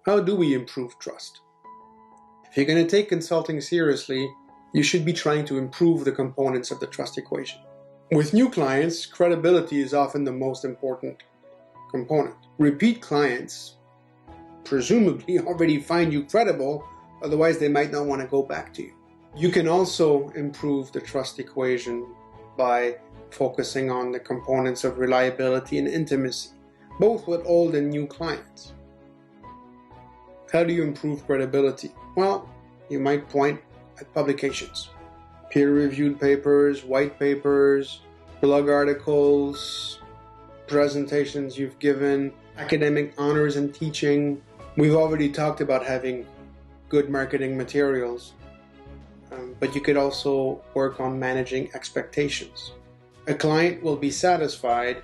How do we improve trust? If you're going to take consulting seriously, you should be trying to improve the components of the trust equation. With new clients, credibility is often the most important component. Repeat clients presumably already find you credible, otherwise they might not want to go back to you. You can also improve the trust equation by focusing on the components of reliability and intimacy, both with old and new clients. How do you improve credibility? Well, you might point at publications. Peer-reviewed papers, white papers, blog articles, presentations you've given, academic honors and teaching. We've already talked about having good marketing materials, but you could also work on managing expectations. A client will be satisfied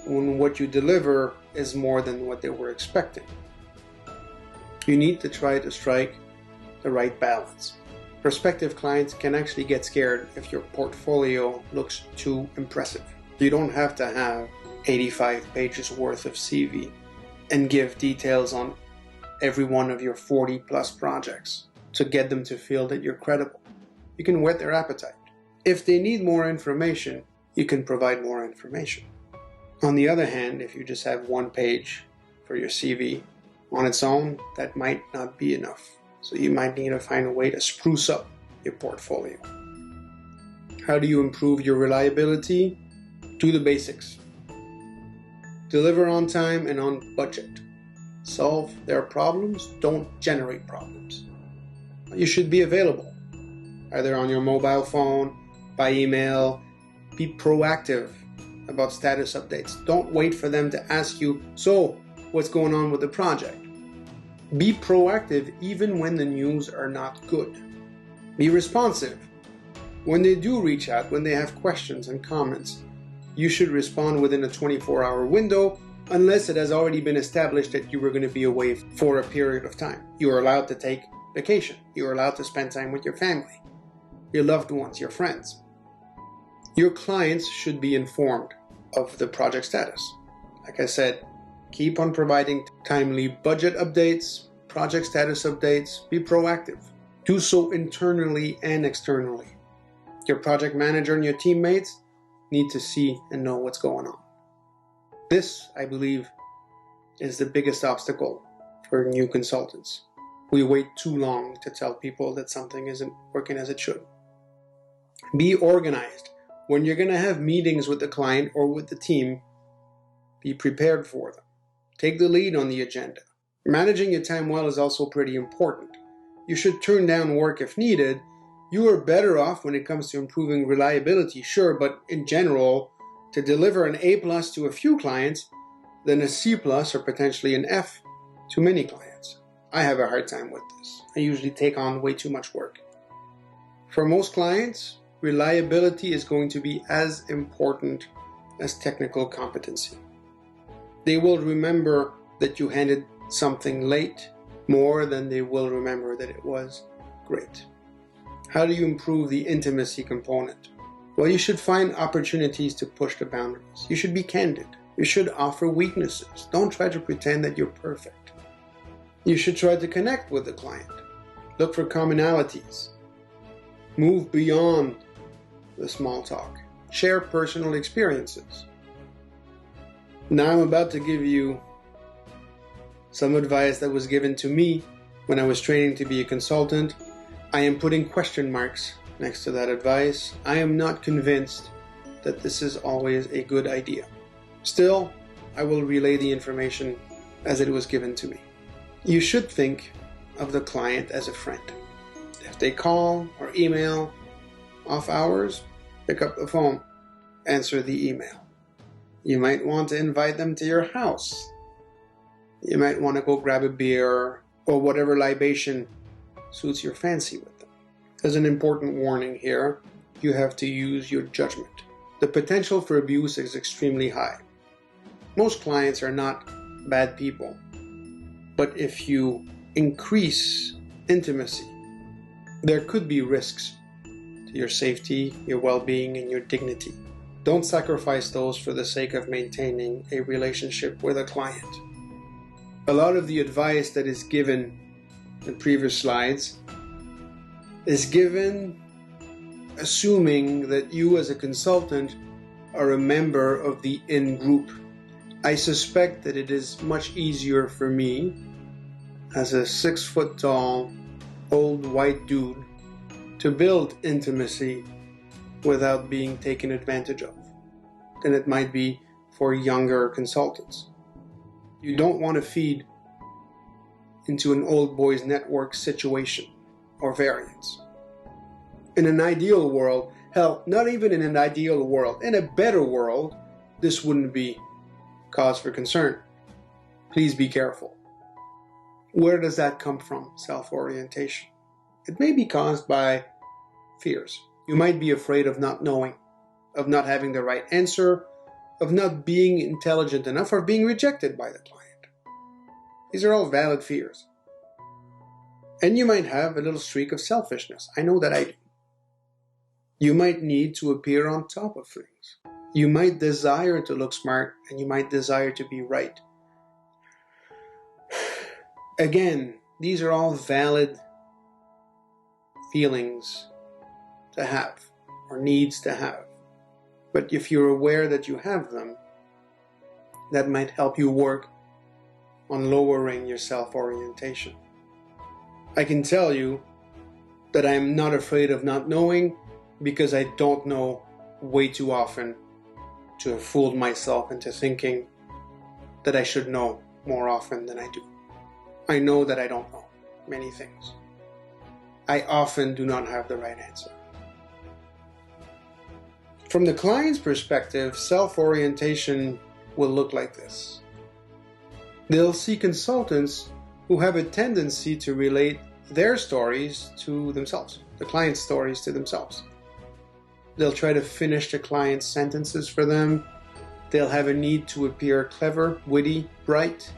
when what you deliver is more than what they were expecting. You need to try to strike the right balance. Prospective clients can actually get scared if your portfolio looks too impressive. You don't have to have 85 pages worth of CV and give details on every one of your 40 plus projects to get them to feel that you're credible. You can whet their appetite. If they need more information, you can provide more information. On the other hand, if you just have one page for your CV on its own, that might not be enough. So you might need to find a way to spruce up your portfolio. How do you improve your reliability? Do the basics. Deliver on time and on budget. Solve their problems, don't generate problems. You should be available, either on your mobile phone, by email. Be proactive about status updates. Don't wait for them to ask you, so what's going on with the project? Be proactive even when the news are not good. Be responsive. When they do reach out, when they have questions and comments, you should respond within a 24-hour window, unless it has already been established that you were going to be away for a period of time. You are allowed to take vacation. You are allowed to spend time with your family, your loved ones, your friends. Your clients should be informed of the project status. Like I said, keep on providing timely budget updates, project status updates. Be proactive. Do so internally and externally. Your project manager and your teammates need to see and know what's going on. This, I believe, is the biggest obstacle for new consultants. We wait too long to tell people that something isn't working as it should. Be organized. When you're going to have meetings with the client or with the team, be prepared for them. Take the lead on the agenda. Managing your time well is also pretty important. You should turn down work if needed. You are better off when it comes to improving reliability, sure, but in general, to deliver an A+ to a few clients than a C+ or potentially an F to many clients. I have a hard time with this. I usually take on way too much work. For most clients, reliability is going to be as important as technical competency. They will remember that you handed something late more than they will remember that it was great. How do you improve the intimacy component? Well, you should find opportunities to push the boundaries. You should be candid. You should offer weaknesses. Don't try to pretend that you're perfect. You should try to connect with the client. Look for commonalities. Move beyond the small talk. Share personal experiences. Now I'm about to give you some advice that was given to me when I was training to be a consultant. I am putting question marks next to that advice. I am not convinced that this is always a good idea. Still, I will relay the information as it was given to me. You should think of the client as a friend. If they call or email off hours, pick up the phone, answer the email. You might want to invite them to your house. You might want to go grab a beer or whatever libation suits your fancy with them. There's an important warning here. You have to use your judgment. The potential for abuse is extremely high. Most clients are not bad people, but if you increase intimacy, there could be risks to your safety, your well-being, and your dignity. Don't sacrifice those for the sake of maintaining a relationship with a client. A lot of the advice that is given in previous slides is given assuming that you as a consultant are a member of the in-group. I suspect that it is much easier for me as a 6-foot-tall, old white dude to build intimacy without being taken advantage of than it might be for younger consultants. You don't want to feed into an old boys network situation or variance. In an ideal world, hell, not even in an ideal world, in a better world, this wouldn't be cause for concern. Please be careful. Where does that come from, self-orientation? It may be caused by fears. You might be afraid of not knowing, of not having the right answer, of not being intelligent enough, or being rejected by the client. These are all valid fears. And you might have a little streak of selfishness. I know that I do. You might need to appear on top of things. You might desire to look smart, and you might desire to be right. Again, these are all valid feelings to have, or needs to have. But if you're aware that you have them, that might help you work on lowering your self-orientation. I can tell you that I'm not afraid of not knowing, because I don't know way too often to have fooled myself into thinking that I should know more often than I do. I know that I don't know many things. I often do not have the right answer. From the client's perspective, self-orientation will look like this. They'll see consultants who have a tendency to relate their stories to themselves, the client's stories to themselves. They'll try to finish the client's sentences for them. They'll have a need to appear clever, witty, bright.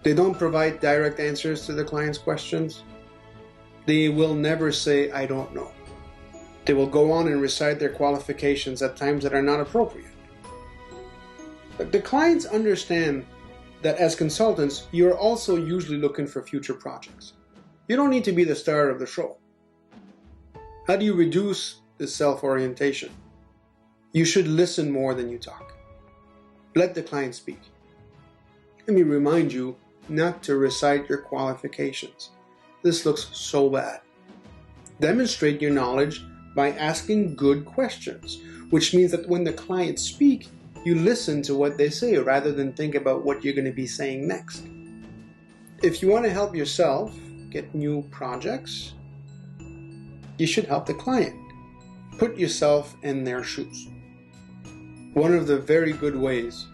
They don't provide direct answers to the client's questions. They will never say, I don't know. They will go on and recite their qualifications at times that are not appropriate. But the clients understand that as consultants, you're also usually looking for future projects. You don't need to be the star of the show. How do you reduce this self-orientation? You should listen more than you talk. Let the client speak. Let me remind you not to recite your qualifications. This looks so bad. Demonstrate your knowledge by asking good questions, which means that when the clients speak, you listen to what they say rather than think about what you're going to be saying next. If you want to help yourself get new projects, you should help the client. Put yourself in their shoes. One of the very good ways.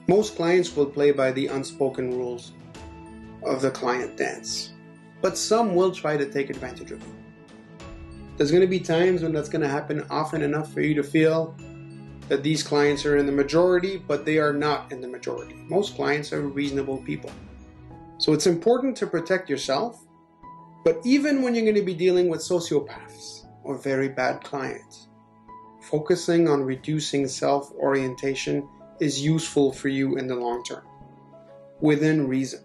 Most clients will play by the unspoken rules of the client dance, but some will try to take advantage of it. There's going to be times when that's going to happen often enough for you to feel that these clients are in the majority, but they are not in the majority. Most clients are reasonable people. So it's important to protect yourself, but even when you're going to be dealing with sociopaths or very bad clients, focusing on reducing self-orientation is useful for you in the long term, within reason.